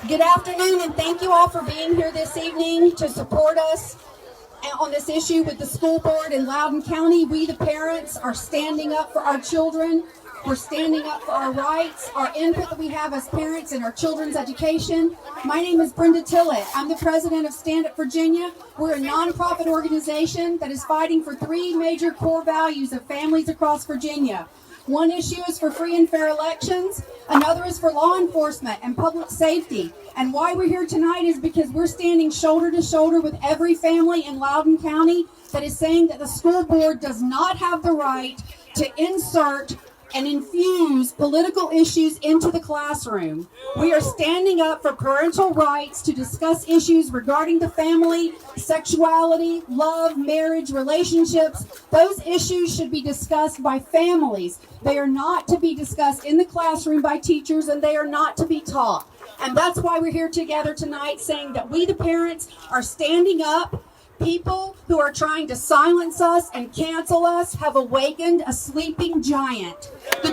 Good afternoon, and thank you all for being here this evening to support us on this issue with the school board in Loudoun County. We, the parents, are standing up for our children. We're standing up for our rights, our input that we have as parents in our children's education. My name is Brenda Tillett. I'm the president of Stand Up Virginia. We're a nonprofit organization that is fighting for three major core values of families across Virginia. One issue is for free and fair elections. Another is for law enforcement and public safety. And why we're here tonight is because we're standing shoulder to shoulder with every family in Loudoun County that is saying that the school board does not have the right to insert and infuse political issues into the classroom. We are standing up for parental rights to discuss issues regarding the family, sexuality, love, marriage, relationships. Those issues should be discussed by families. They are not to be discussed in the classroom by teachers, and they are not to be taught. And that's why we're here together tonight, saying that we, the parents, are standing up. People who are trying to silence us and cancel us have awakened a sleeping giant. The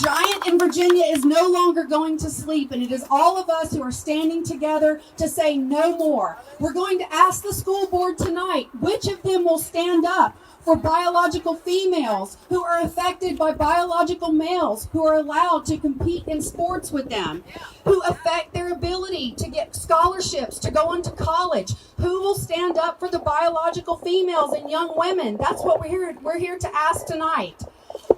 giant in Virginia is no longer going to sleep, and it is all of us who are standing together to say no more. We're going to ask the school board tonight, which of them will stand up for biological females who are affected by biological males who are allowed to compete in sports with them, who affect their ability to get scholarships to go into college. Who will stand up for the biological females and young women? That's what we're here to ask tonight.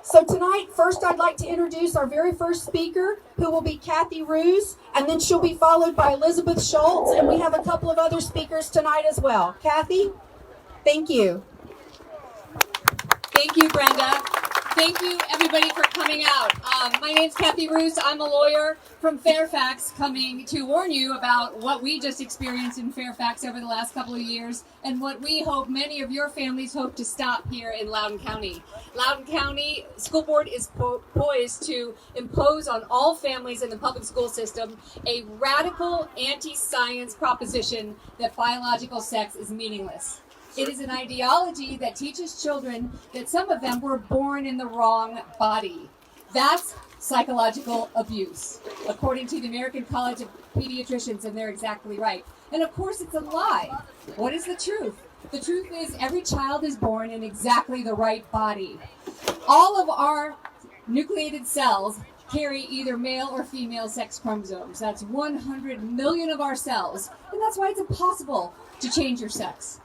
So tonight, first I'd like to introduce our very first speaker, who will be Kathy Roos, and then she'll be followed by Elizabeth Schultz, and we have a couple of other speakers tonight as well. Kathy, thank you. Thank you, Brenda. Thank you, everybody, for coming out. My name's Kathy Roos. I'm a lawyer from Fairfax, coming to warn you about what we just experienced in Fairfax over the last couple of years and what we hope many of your families hope to stop here in Loudoun County. Loudoun County School Board is poised to impose on all families in the public school system a radical anti-science proposition that biological sex is meaningless. It is an ideology that teaches children that some of them were born in the wrong body. That's psychological abuse, according to the American College of Pediatricians, and they're exactly right. And of course, it's a lie. What is the truth? The truth is every child is born in exactly the right body. All of our nucleated cells carry either male or female sex chromosomes. That's 100 million of our cells, and that's why it's impossible to change your sex.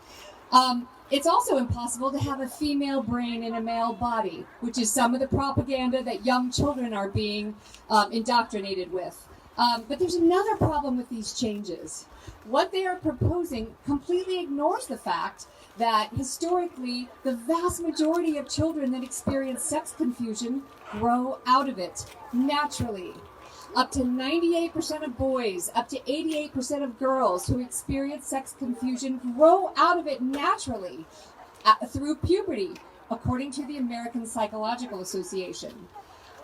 It's also impossible to have a female brain in a male body, which is some of the propaganda that young children are being indoctrinated with. But there's another problem with these changes. What they are proposing completely ignores the fact that historically, the vast majority of children that experience sex confusion grow out of it naturally. Up to 98% of boys, up to 88% of girls who experience sex confusion grow out of it naturally through puberty, according to the American Psychological Association.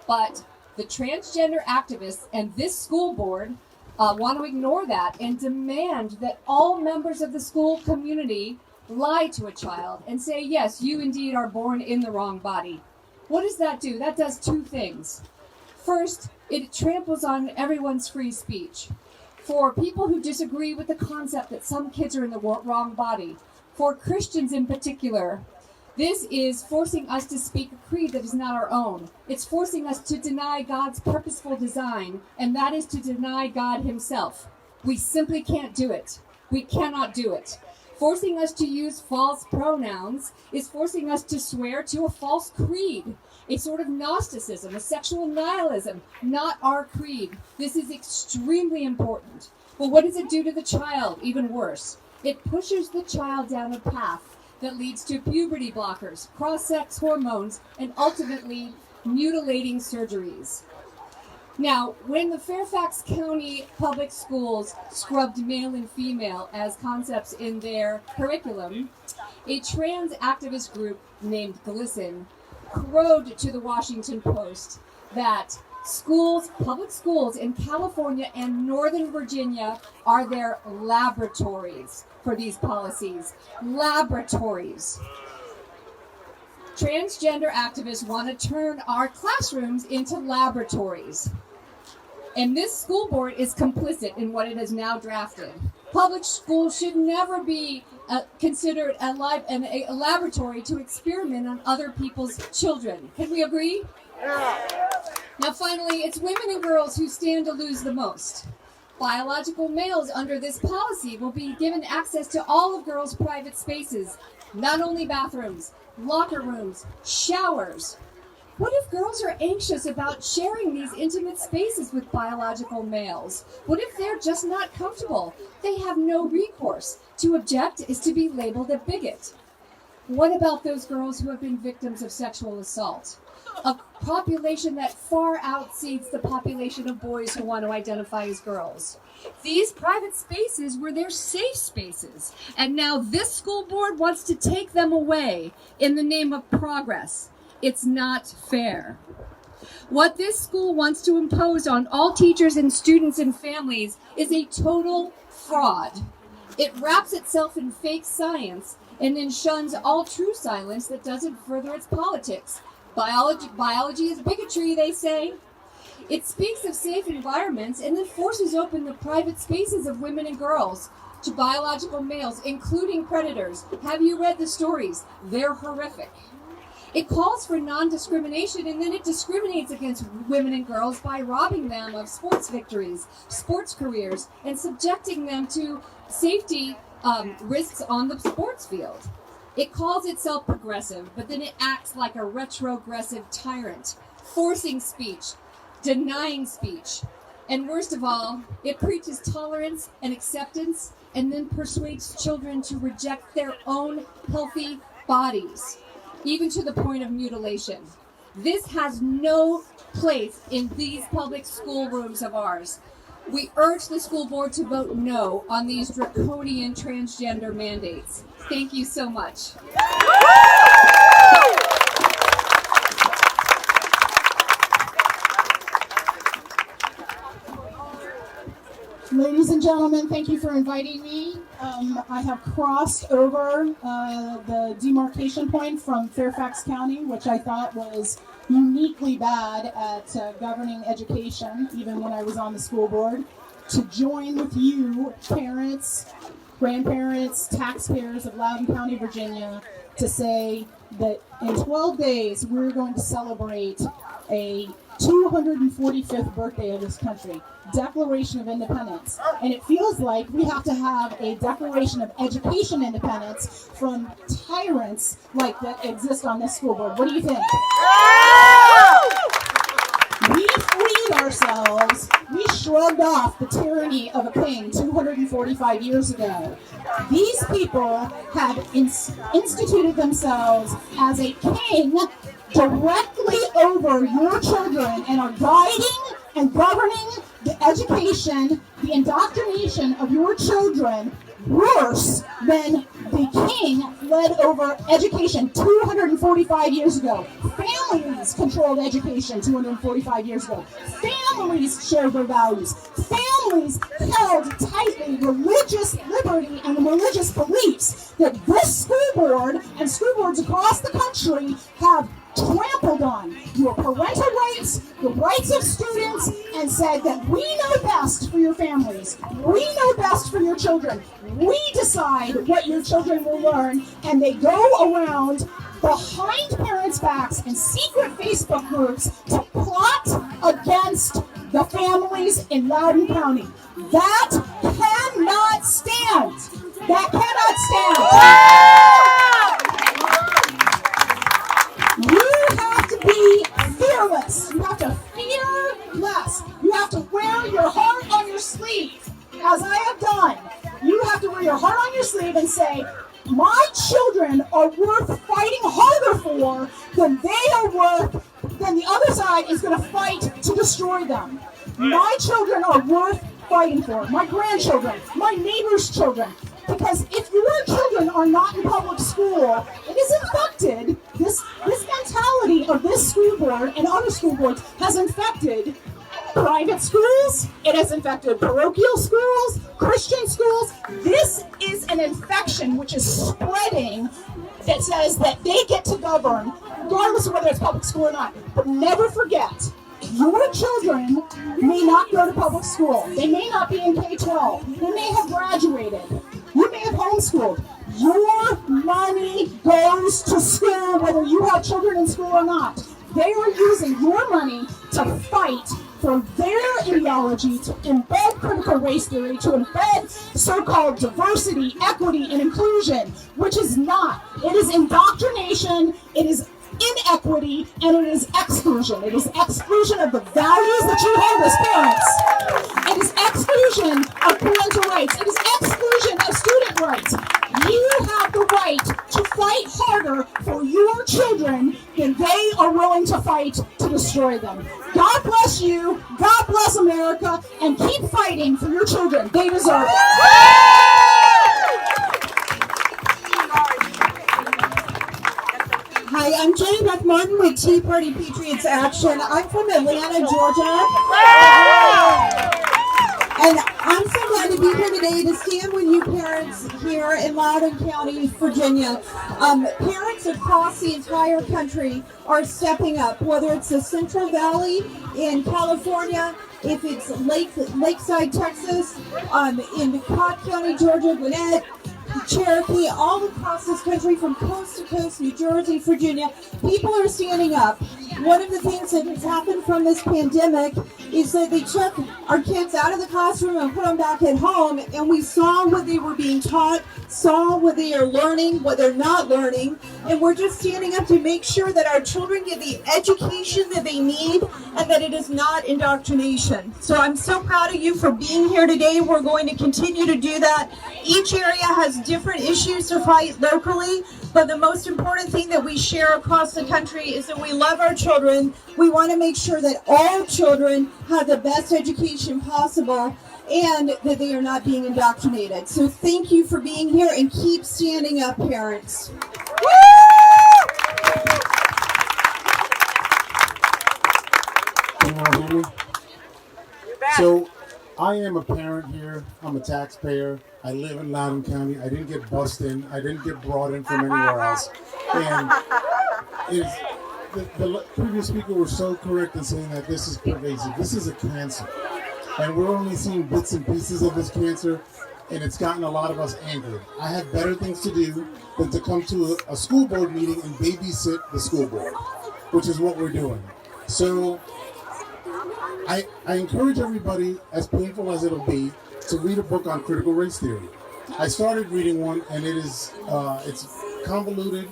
But the transgender activists and this school board want to ignore that and demand that all members of the school community lie to a child and say, yes, you indeed are born in the wrong body. What does that do? That does two things. First, it tramples on everyone's free speech. For people who disagree with the concept that some kids are in the wrong body, for Christians in particular, this is forcing us to speak a creed that is not our own. It's forcing us to deny God's purposeful design, and that is to deny God himself. We simply can't do it. We cannot do it. Forcing us to use false pronouns is forcing us to swear to a false creed. A sort of Gnosticism, a sexual nihilism, not our creed. This is extremely important. But what does it do to the child? Even worse. It pushes the child down a path that leads to puberty blockers, cross-sex hormones, and ultimately mutilating surgeries. Now, when the Fairfax County Public Schools scrubbed male and female as concepts in their curriculum, a trans activist group named GLSEN crowed to the Washington Post that public schools in California and Northern Virginia are their laboratories for these policies. Laboratories. Transgender activists want to turn our classrooms into laboratories. And this school board is complicit in what it has now drafted. Public schools should never be considered a laboratory to experiment on other people's children. Can we agree? Now finally, it's women and girls who stand to lose the most. Biological males under this policy will be given access to all of girls' private spaces, not only bathrooms, locker rooms, showers. What if girls are anxious about sharing these intimate spaces with biological males? What if they're just not comfortable? They have no recourse. To object is to be labeled a bigot. What about those girls who have been victims of sexual assault? A population that far exceeds the population of boys who want to identify as girls. These private spaces were their safe spaces, and now this school board wants to take them away in the name of progress. It's not fair. What this school wants to impose on all teachers and students and families is a total fraud. It wraps itself in fake science and then shuns all true silence that doesn't further its politics. Biology is bigotry, they say. It speaks of safe environments and then forces open the private spaces of women and girls to biological males, including predators. Have you read the stories? They're horrific. It calls for non-discrimination, and then it discriminates against women and girls by robbing them of sports victories, sports careers, and subjecting them to safety risks on the sports field. It calls itself progressive, but then it acts like a retrogressive tyrant, forcing speech, denying speech, and worst of all, it preaches tolerance and acceptance and then persuades children to reject their own healthy bodies, even to the point of mutilation. This has no place in these public school rooms of ours. We urge the school board to vote no on these draconian transgender mandates. Thank you so much. Ladies and gentlemen, thank you for inviting me. I have crossed over the demarcation point from Fairfax County, which I thought was uniquely bad at governing education, even when I was on the school board, to join with you, parents, grandparents, taxpayers of Loudoun County, Virginia, to say that in 12 days we're going to celebrate a 245th birthday of this country, Declaration of Independence. And it feels like we have to have a Declaration of Education Independence from tyrants like that exist on this school board. What do you think? We freed ourselves. We shrugged off the tyranny of a king 245 years ago. These people have instituted themselves as a king directly over your children and are guiding and governing the education, the indoctrination of your children worse than the king led over education 245 years ago. Families controlled education 245 years ago. Families shared their values. Families held tightly religious liberty and religious beliefs that this school board and school boards across the country have trampled on your parental rights, the rights of students, and said that we know best for your families. We know best for your children. We decide what your children will learn, and they go around behind parents' backs in secret Facebook groups to plot against the families in Loudoun County. That cannot stand. That cannot stand. You have to be fearless. You have to fear less. You have to wear your heart on your sleeve, as I have done. You have to wear your heart on your sleeve and say, my children are worth fighting harder for than they are worth, than the other side is going to fight to destroy them. My children are worth fighting for. My grandchildren, my neighbor's children. Because if your children are not in public school, it is infected. This mentality of this school board and other school boards has infected private schools. It has infected parochial schools, Christian schools. This is an infection which is spreading that says that they get to govern, regardless of whether it's public school or not. But never forget, Your children may not go to public school. They may not be in K-12. They may have graduated. You may have homeschooled. Your money goes to school whether you have children in school or not. They are using your money to fight for their ideology, to embed critical race theory, to embed so-called diversity, equity, and inclusion, which is not. It is indoctrination, it is inequity, and it is exclusion. It is exclusion of the values that you hold as parents. It is exclusion of parental rights. It is exclusion of student rights. You have the right to fight harder for your children than they are willing to fight to destroy them. God bless you, God bless America, and keep fighting for your children. They deserve it. Hi, I'm Jenny Beth Martin with Tea Party Patriots Action. I'm from Atlanta, Georgia. And I'm so glad to be here today to stand with you parents here in Loudoun County, Virginia. Parents across the entire country are stepping up, whether it's the Central Valley in California, if it's Lakeside, Texas, in Cobb County, Georgia, Gwinnett, Cherokee, all across this country from coast to coast, New Jersey, Virginia, people are standing up. One of the things that has happened from this pandemic is that they took our kids out of the classroom and put them back at home, and we saw what they were being taught, saw what they are learning, what they're not learning, and we're just standing up to make sure that our children get the education that they need and that it is not indoctrination. So I'm so proud of you for being here today. We're going to continue to do that. Each area has different issues to fight locally, but the most important thing that we share across the country is that we love our children. We want to make sure that all children have the best education possible and that they are not being indoctrinated. So thank you for being here and keep standing up, parents. Can you all hear me? So I am a parent here. I'm a taxpayer. I live in Loudoun County. I didn't get bussed in. I didn't get brought in from anywhere else. And the previous speaker was so correct in saying that this is pervasive. This is a cancer. And we're only seeing bits and pieces of this cancer, and it's gotten a lot of us angry. I have better things to do than to come to a school board meeting and babysit the school board, which is what we're doing. So I encourage everybody, as painful as it'll be, to read a book on critical race theory. I started reading one, and it's convoluted,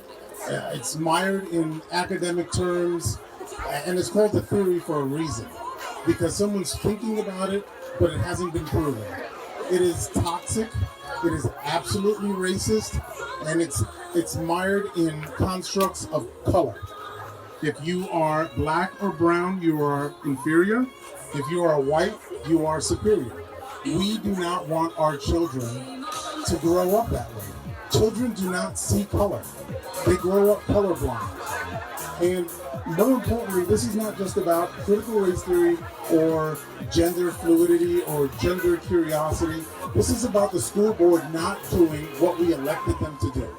it's mired in academic terms, and it's called the theory for a reason, because someone's thinking about it, but it hasn't been proven. It is toxic, it is absolutely racist, and it's mired in constructs of color. If you are black or brown, you are inferior. If you are white, you are superior. We do not want our children to grow up that way. Children do not see color. They grow up colorblind. And more importantly, this is not just about critical race theory or gender fluidity or gender curiosity. This is about the school board not doing what we elected them to do.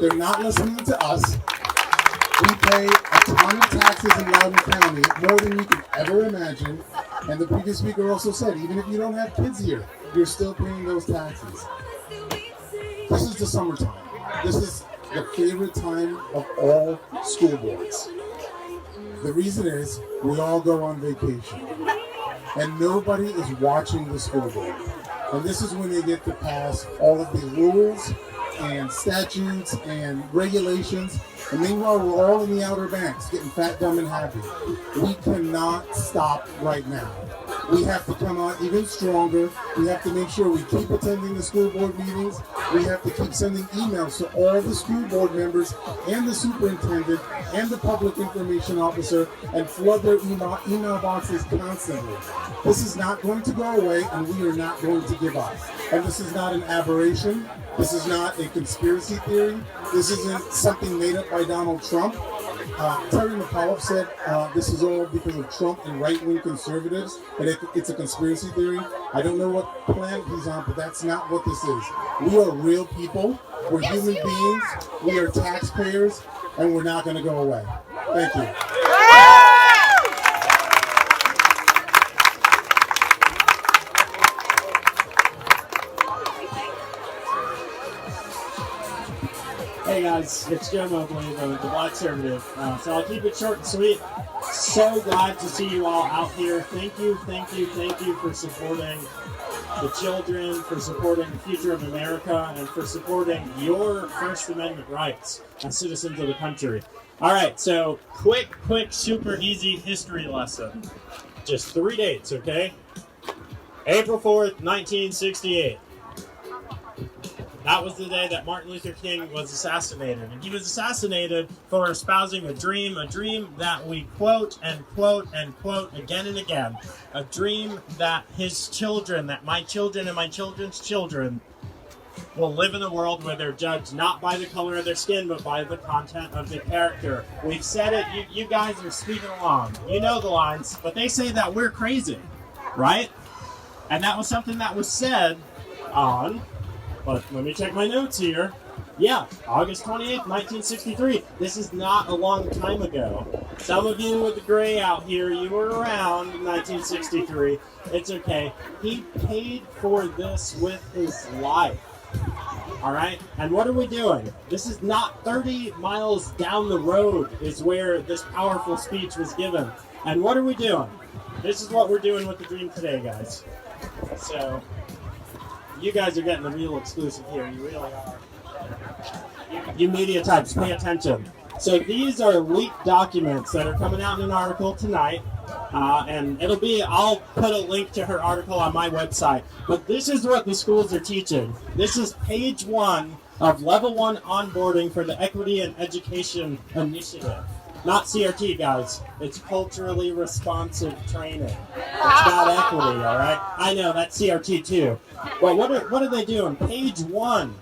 They're not listening to us. We pay a ton of taxes in Loudoun County, more than you could ever imagine. And the previous speaker also said, even if you don't have kids here, you're still paying those taxes. This is the summertime. This is the favorite time of all school boards. The reason is we all go on vacation. And nobody is watching the school board. And this is when they get to pass all of the rules and statutes and regulations. And meanwhile, we're all in the Outer Banks getting fat, dumb, and happy. We cannot stop right now. We have to come out even stronger. We have to make sure we keep attending the school board meetings. We have to keep sending emails to all the school board members and the superintendent and the public information officer and flood their email boxes constantly. This is not going to go away, and we are not going to give up. And this is not an aberration. This is not a conspiracy theory. This isn't something made up by Donald Trump. Terry McAuliffe said this is all because of Trump and right-wing conservatives, and it's a conspiracy theory. I don't know what planet he's on, but that's not what this is. We are real people. We're human beings. We are taxpayers, and we're not going to go away. Thank you. Hey guys, it's Joe Mobley, the Black Conservative. So I'll keep it short and sweet. So glad to see you all out here. Thank you for supporting the children, for supporting the future of America, and for supporting your First Amendment rights as citizens of the country. All right, so quick, super easy history lesson. Just 3 dates, okay? April 4th, 1968. That was the day that Martin Luther King was assassinated. And he was assassinated for espousing a dream that we quote and quote and quote again and again. A dream that his children, that my children and my children's children will live in a world where they're judged not by the color of their skin, but by the content of their character. We've said it, you guys are speaking along. You know the lines, but they say that we're crazy, right? And that was something that was said on... But let me check my notes here. Yeah, August 28th, 1963. This is not a long time ago. Some of you with the gray out here, you were around in 1963. It's okay. He paid for this with his life. All right? And what are we doing? This is not 30 miles down the road is where this powerful speech was given. And what are we doing? This is what we're doing with the dream today, guys. So... you guys are getting the real exclusive here. You really are. You media types, pay attention. So these are leaked documents that are coming out in an article tonight. And I'll put a link to her article on my website. But this is what the schools are teaching. This is page 1 of Level 1 onboarding for the Equity and Education Initiative. Not CRT, guys. It's culturally responsive training. It's about equity, all right? I know, that's CRT too. But what are they doing? Page 1,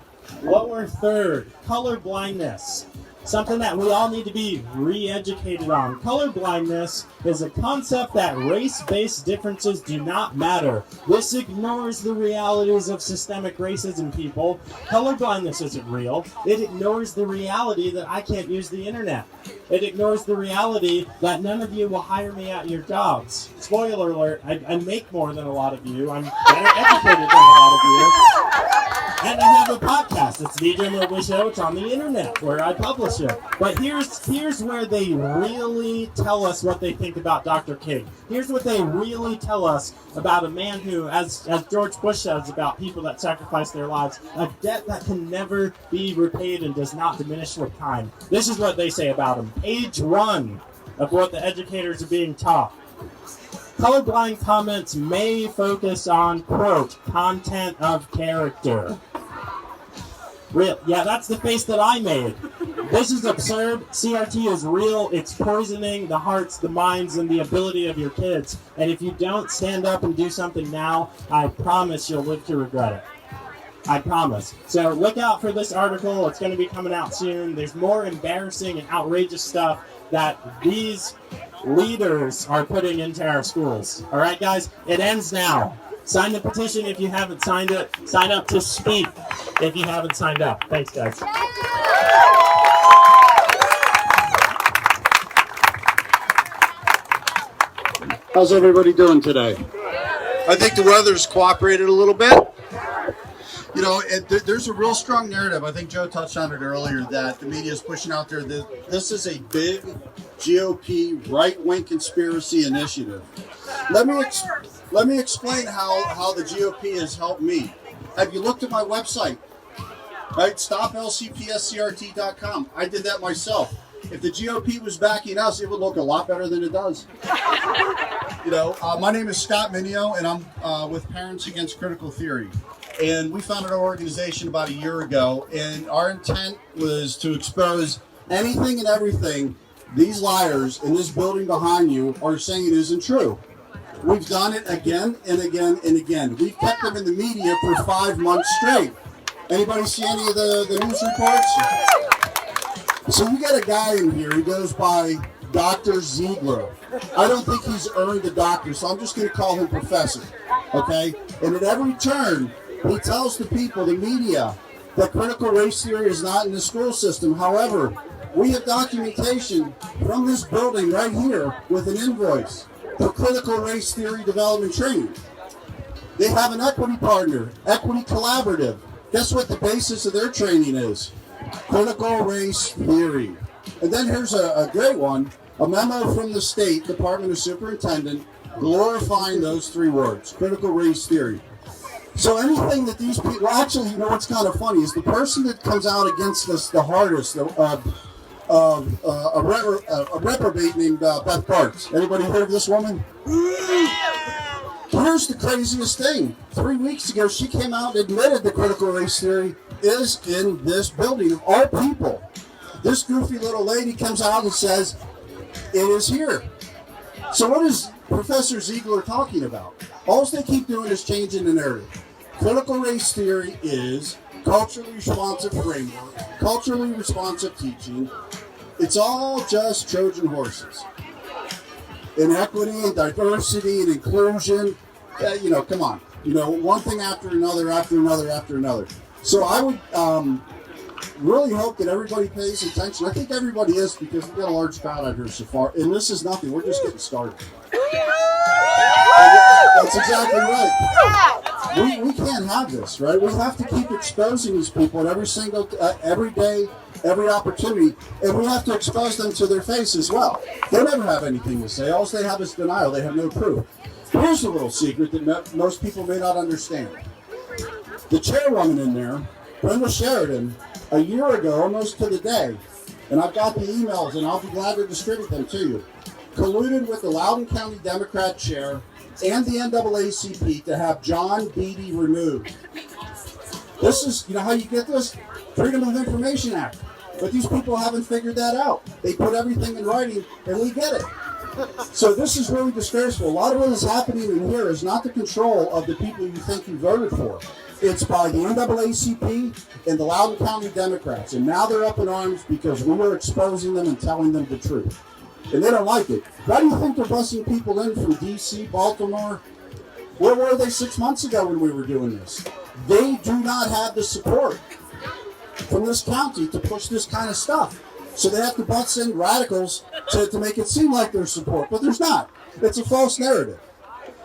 lower third, color blindness. Something that we all need to be re-educated on. Color blindness is a concept that race-based differences do not matter. This ignores the realities of systemic racism, people. Color blindness isn't real. It ignores the reality that I can't use the internet. It ignores the reality that none of you will hire me at your jobs. Spoiler alert, I make more than a lot of you. I'm better educated than a lot of you. And I have a podcast. It's the DJ Mobley Show. It's on the internet where I publish it. But here's where they really tell us what they think about Dr. King. Here's what they really tell us about a man who, as George Bush says about people that sacrifice their lives, a debt that can never be repaid and does not diminish with time. This is what they say about him. Page 1 of what the educators are being taught. Colorblind comments may focus on, quote, content of character. Real. Yeah, that's the face that I made. This is absurd. CRT is real. It's poisoning the hearts, the minds, and the ability of your kids. And if you don't stand up and do something now, I promise you'll live to regret it. I promise. So look out for this article. It's going to be coming out soon. There's more embarrassing and outrageous stuff that these leaders are putting into our schools. All right, guys? It ends now. Sign the petition if you haven't signed it. Sign up to speak if you haven't signed up. Thanks, guys. How's everybody doing today? I think the weather's cooperated a little bit. You know, there's a real strong narrative. I think Joe touched on it earlier that the media is pushing out there that this is a big GOP right-wing conspiracy initiative. Let me explain how the GOP has helped me. Have you looked at my website? Right, stopLCPSCRT.com. I did that myself. If the GOP was backing us, it would look a lot better than it does. You know, my name is Scott Minio, and I'm with Parents Against Critical Theory. And we founded our organization about a year ago, and our intent was to expose anything and everything these liars in this building behind you are saying it isn't true. We've done it again and again and again. We've kept them in the media for 5 months straight. Anybody see any of the news reports? So we got a guy in here, he goes by Dr. Ziegler. I don't think he's earned a doctor, so I'm just going to call him Professor, okay? And at every turn, he tells the people, the media, that critical race theory is not in the school system. However, we have documentation from this building right here with an invoice for critical race theory development training. They have an equity partner, Equity Collaborative. Guess what the basis of their training is? Critical race theory. And then here's a great one, a memo from the State Department of Superintendent glorifying those three words, critical race theory. So anything that these people, well, actually, you know what's kind of funny is the person that comes out against this the hardest, a reprobate named Beth Parks. Anybody heard of this woman? Here's the craziest thing. 3 weeks ago, she came out and admitted the critical race theory is in this building of all people. This goofy little lady comes out and says, it is here. So what is Professor Ziegler talking about? All they keep doing is changing the narrative. Critical race theory is culturally responsive framework, culturally responsive teaching. It's all just Trojan horses. Inequity and diversity and inclusion, come on. One thing after another, after another, after another. So I would really hope that everybody pays attention. I think everybody is because we've got a large crowd out here so far. And this is nothing. We're just getting started. That's exactly right. We can't have this, right? We have to keep exposing these people at every day, every opportunity, and we have to expose them to their face as well. They never have anything to say. All they have is denial. They have no proof. Here's a little secret that most people may not understand. The chairwoman in there, Brenda Sheridan, a year ago, almost to the day, and I've got the emails, and I'll be glad to distribute them to you, colluded with the Loudoun County Democrat chair and the NAACP to have John Beatty removed. This is, how you get this? Freedom of Information Act. But these people haven't figured that out. They put everything in writing, and we get it. So this is really disgraceful. A lot of what is happening in here is not the control of the people you think you voted for. It's by the NAACP and the Loudoun County Democrats. And now they're up in arms because we are exposing them and telling them the truth. And they don't like it. Why do you think they're busing people in from D.C., Baltimore? Where were they 6 months ago when we were doing this? They do not have the support from this county to push this kind of stuff. So they have to bust in radicals to make it seem like there's support. But there's not. It's a false narrative.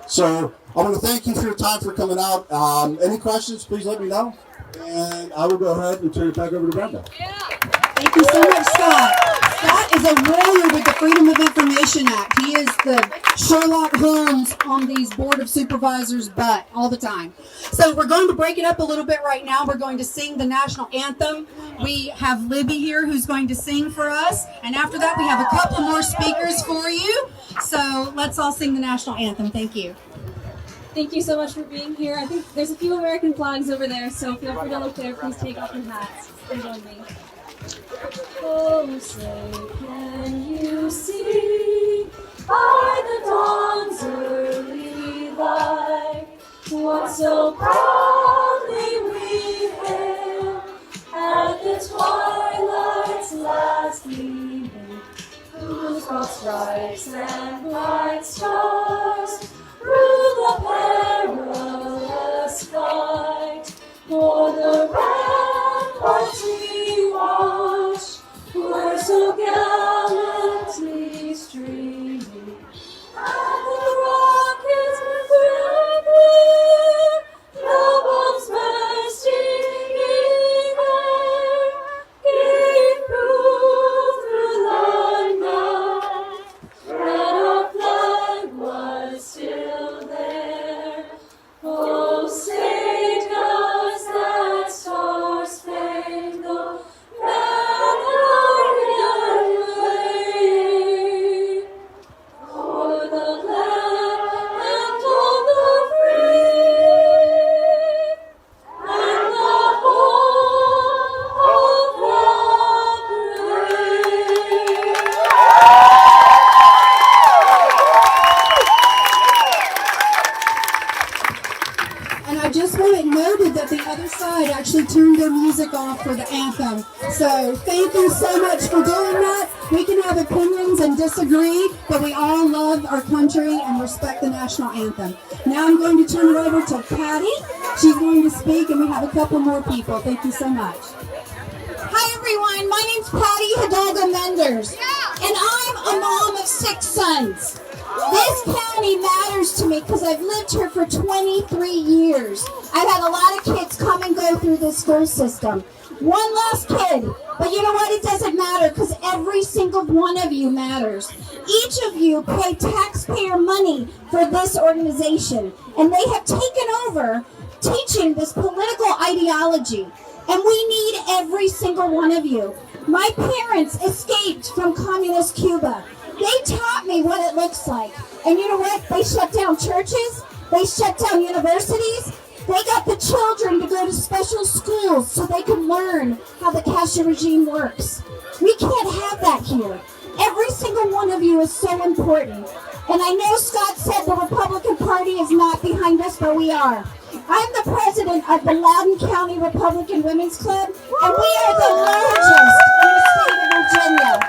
So I want to thank you for your time for coming out. Any questions, please let me know. And I will go ahead and turn it back over to Brenda. Thank you so much, Scott. Scott is a warrior with the Freedom of Information Act. He is the Sherlock Holmes on these Board of Supervisors' butt all the time. So we're going to break it up a little bit right now. We're going to sing the national anthem. We have Libby here who's going to sing for us. And after that, we have a couple more speakers for you. So let's all sing the national anthem. Thank you. Thank you so much for being here. I think there's a few American flags over there, so feel free to look there. Please take off your hats and join me. Oh, say, can you see by the dawn's early light what so proudly we hailed at the twilight's last gleaming, whose broad stripes and bright stars through the perilous fight for the ramparts we watched were so gallantly streaming, and the rockets crackling, the bombs bursting in air, gave proof through the night that our flag was still there. Oh, say does that star-spangled for the land and all the free, and the whole of the brave. And I just want it noted that the other side actually turned their music off for the anthem. So thank you so much for doing that. We can have opinions and disagree, but we all love our country and respect the national anthem. Now I'm going to turn it over to Patty. She's going to speak, and we have a couple more people. Thank you so much. Hi everyone, my name's Patty Hidalgo Menders, and I'm a mom of 6 sons. This county matters to me because I've lived here for 23 years. I've had a lot of kids come and go go through the school system. One less kid. But you know what? It doesn't matter because every single one of you matters. Each of you pay taxpayer money for this organization. And they have taken over teaching this political ideology. And we need every single one of you. My parents escaped from communist Cuba. They taught me what it looks like. And you know what? They shut down churches. They shut down universities. They got the children to go to special schools so they can learn how the Castro regime works. We can't have that here. Every single one of you is so important. And I know Scott said the Republican Party is not behind us, but we are. I'm the president of the Loudoun County Republican Women's Club, and we are the largest in the state of Virginia.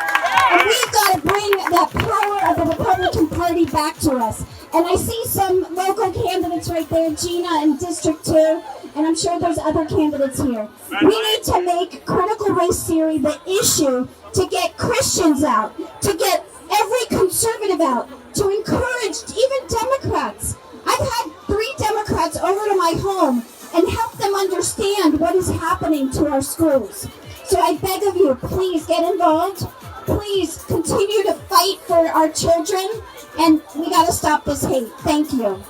And we've got to bring that power of the Republican Party back to us. And I see some local candidates right there, Gina in District 2, and I'm sure there's other candidates here. We need to make critical race theory the issue to get Christians out, to get every conservative out, to encourage even Democrats. I've had 3 Democrats over to my home and help them understand what is happening to our schools. So I beg of you, please get involved. Please continue to fight for our children, and we got to stop this hate. Thank you.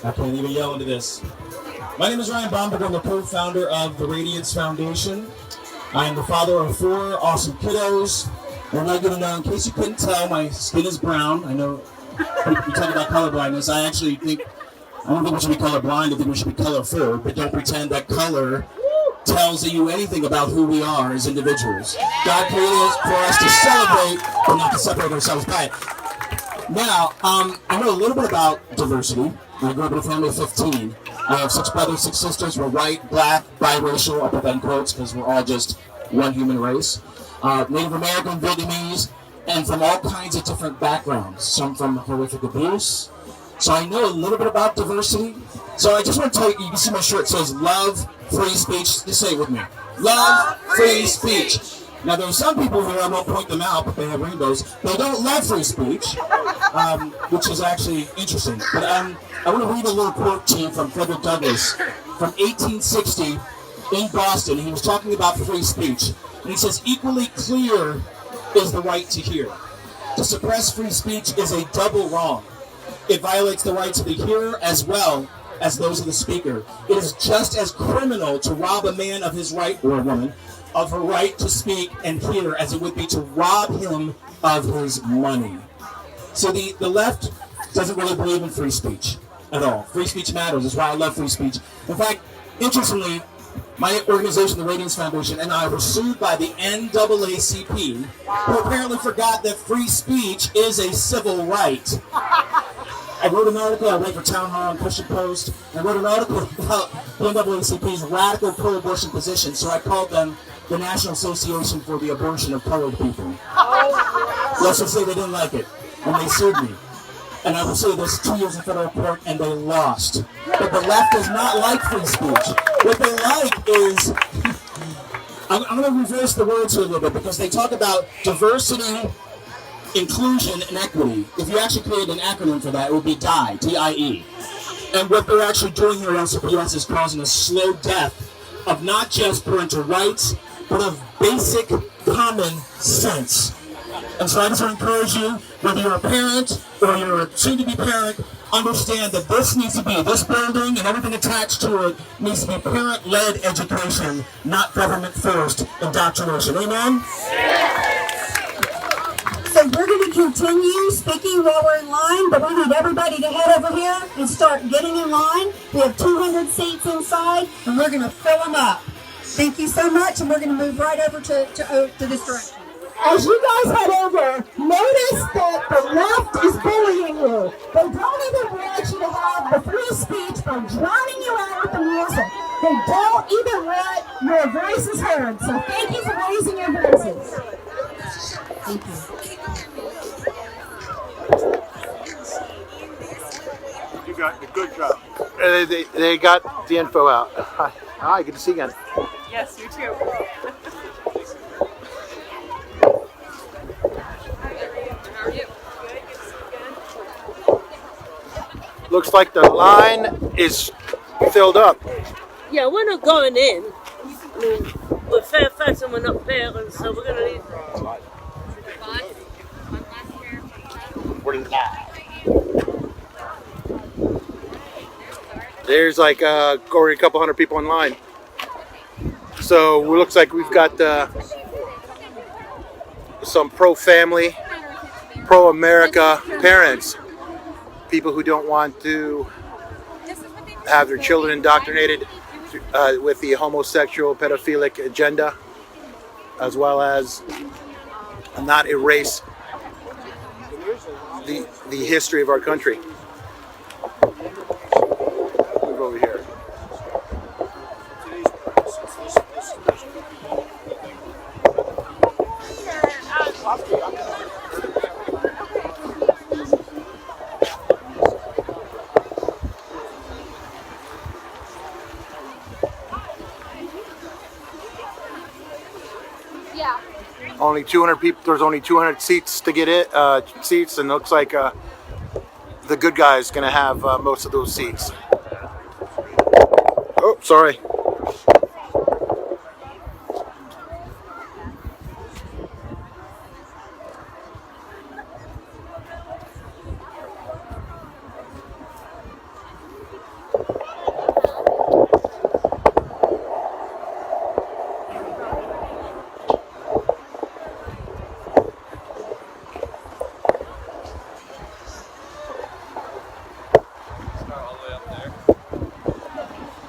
I can't even yell into this. My name is Ryan Bomberg. I'm the co-founder of the Radiance Foundation. I am the father of 4 awesome kiddos. And I'm not going to know, in case you couldn't tell, my skin is brown. I know we talk about colorblindness. I actually think, I don't think we should be colorblind. I think we should be colorful. But don't pretend that color tells you anything about who we are as individuals. God created us for us to celebrate, but not to separate ourselves by it. Now, I know a little bit about diversity. I grew up in a family of 15. I have 6 brothers, 6 sisters. We're white, black, biracial. I'll put that in quotes because we're all just one human race. Native American, Vietnamese, and from all kinds of different backgrounds. Some from horrific abuse. So I know a little bit about diversity. So I just want to tell you, you can see my shirt says love, free speech. Just say it with me. Love, free speech. Now, there are some people here, I won't point them out, but they have rainbows. They don't love free speech, which is actually interesting. But I want to read a little quote to you from Frederick Douglass from 1860 in Boston. He was talking about free speech. And he says, equally clear is the right to hear. To suppress free speech is a double wrong. It violates the rights of the hearer as well as those of the speaker. It is just as criminal to rob a man of his right, or a woman, of her right to speak and hear as it would be to rob him of his money. So the left doesn't really believe in free speech at all. Free speech matters. That's why I love free speech. In fact, interestingly, my organization, the Radiance Foundation, and I were sued by the NAACP, who apparently forgot that free speech is a civil right. I wrote an article, I wrote for Town Hall and Christian Post, and I wrote an article about the NAACP's radical pro-abortion position, so I called them the National Association for the Abortion of Colored People. Let's just say they didn't like it, and they sued me. And I will say this, 2 years in federal court, and they lost. But the left does not like free speech. What they like is, I'm going to reverse the words here a little bit, because they talk about diversity, inclusion, and equity. If you actually create an acronym for that, it would be DIE, D-I-E. And what they're actually doing here around CPS is causing a slow death of not just parental rights, but of basic common sense. And so I just want to encourage you, whether you're a parent or you're a soon-to-be parent, understand that this needs to be, this building and everything attached to it needs to be parent-led education, not government-forced indoctrination. Amen? So we're going to continue speaking while we're in line, but we need everybody to head over here and start getting in line. We have 200 seats inside, and we're going to fill them up. Thank you so much, and we're going to move right over to this direction. As you guys head over, notice that the left is bullying you. They don't even want you to have the free speech by drowning you out with the music. They don't even want your voices heard. So thank you for raising your voices. Thank you. You got a good job. They got the info out. Hi, good to see you again. Yes, you too. How are you? Looks like the line is filled up. Yeah, we're not going in. I mean, we're Fairfax and we're not parents, so we're going to leave. We're live. There's like already a couple hundred people in line. So it looks like we've got some pro-family, pro-America parents. People who don't want to have their children indoctrinated with the homosexual, pedophilic agenda, as well as not erase the history of our country. Move over here. Yeah. Only 200 people. There's only 200 seats to get it. Seats, and looks like the good guy is gonna have most of those seats. Oh, sorry.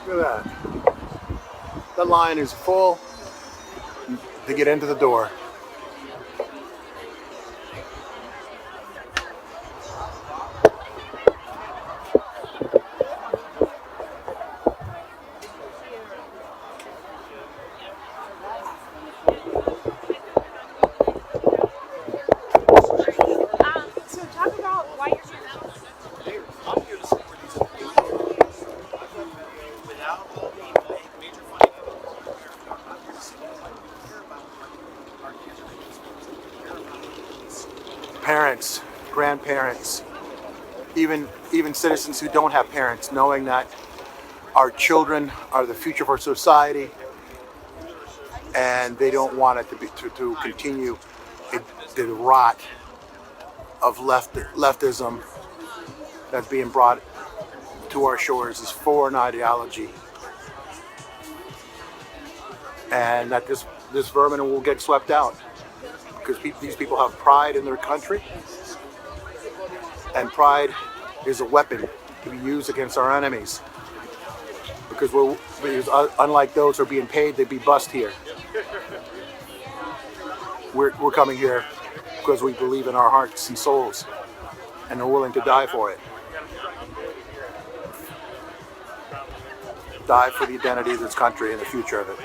Look at that. The line is full to get into the door. So talk about why you're here. I'm here to support these without all the major funding. I'm here to support care about our kids. Care about Parents, grandparents, even citizens who don't have parents, knowing that our children are the future of our society, and they don't want it to continue the rot of leftism that's being brought to our shores, is foreign ideology, and that this vermin will get swept out, because these people have pride in their country, and pride is a weapon to be used against our enemies, because unlike those who are being paid to be bussed here, we're coming here because we believe in our hearts and souls, and are willing to die for it. Die for the identity of this country and the future of it.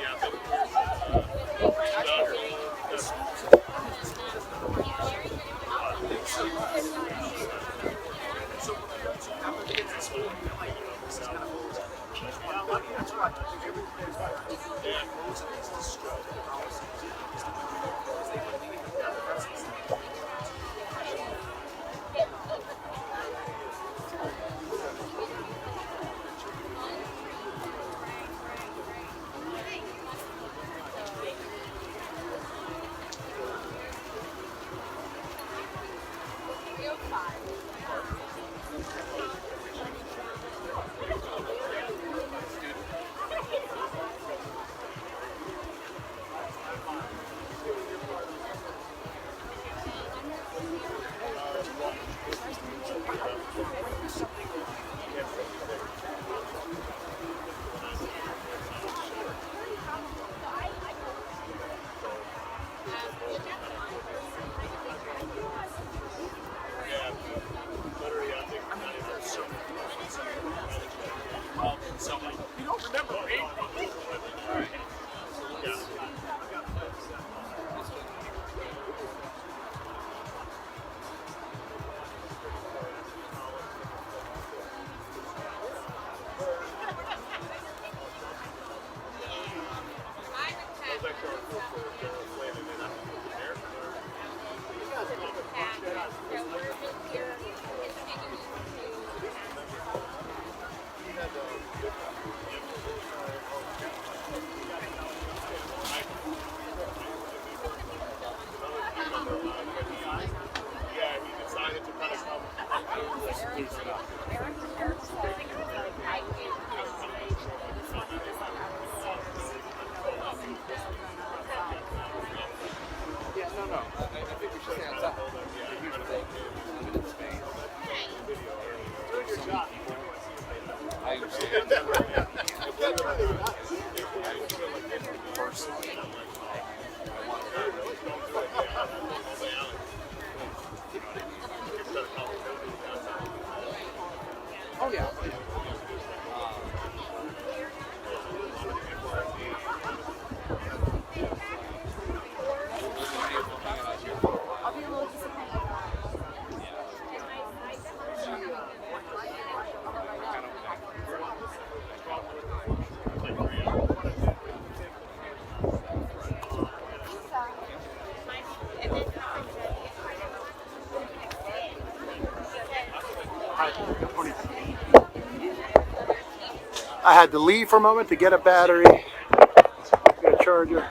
I had to leave for a moment to get a battery, get a charger.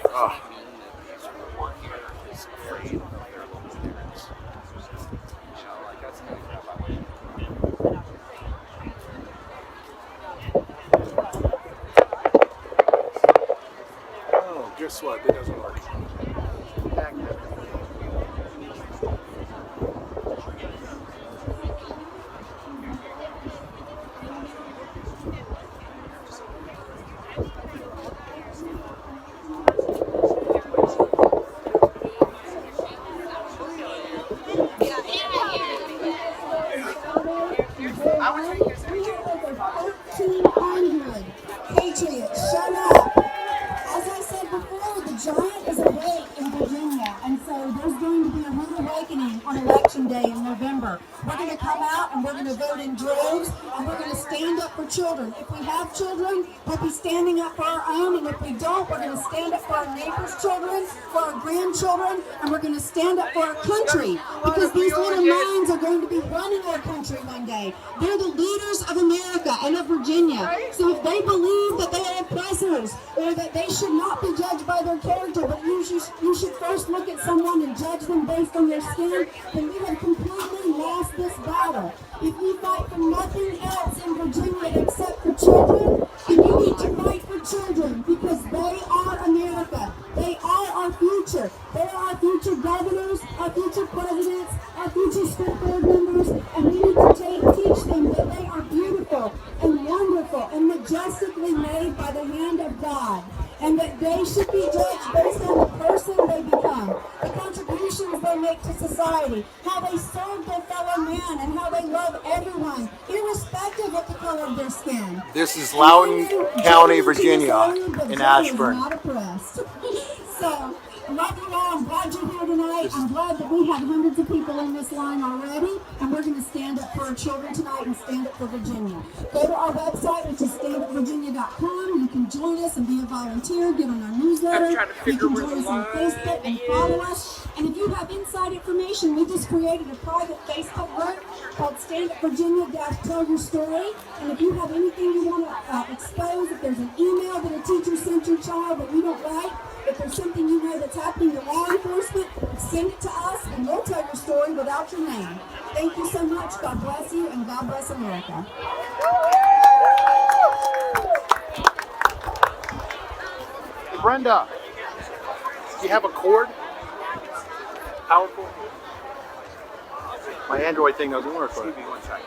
Oh. Oh, guess what? It doesn't work. Patriots, shut up. As I said before, the giant is awake in Virginia, and so there's going to be a rude awakening on Election Day in November. We're going to come out and we're going to vote in droves, and we're going to stand up for children. If we have children, we'll be standing up for our own, and if we don't, we're going to stand up for our neighbors' children, for our grandchildren, and we're going to stand up for our country, because these little minds are going to be running our country one day. They're the leaders of America and of Virginia. So if they believe that they are oppressors, or that they should not be judged by their character, but you should first look at someone and judge them based on their skin, then we have completely lost this battle. If we fight for nothing else in Virginia except for children, then you need to fight for children, because they are America. They are our future. They are our future governors, our future presidents, our future school board members, and we need to teach them that they are beautiful and wonderful and majestically made by the hand of God, and that they should be judged based on the person they become, the contributions they make to society, how they serve their fellow man, and how they love everyone, irrespective of the color of their skin. This is Loudoun County, Virginia, in Ashburn. Not oppressed. So, I love you all. I'm glad you're here tonight. I'm glad that we have hundreds of people in this line already, and we're going to stand up for our children tonight and stand up for Virginia. Go to our website, which is standupvirginia.com. You can join us and be a volunteer, get on our newsletter. You can join us on Facebook and follow us. And if you have inside information, we just created a private Facebook group called Stand Up Virginia-Tell Your Story. And if you have anything you want to expose, if there's an email that a teacher sent your child that we don't like, if there's something you know that's happening to law enforcement, send it to us and we'll tell your story without your name. Thank you so much. God bless you, and God bless America. Hey, Brenda, do you have a cord? Power cord? My Android thing doesn't work. Give me 1 second.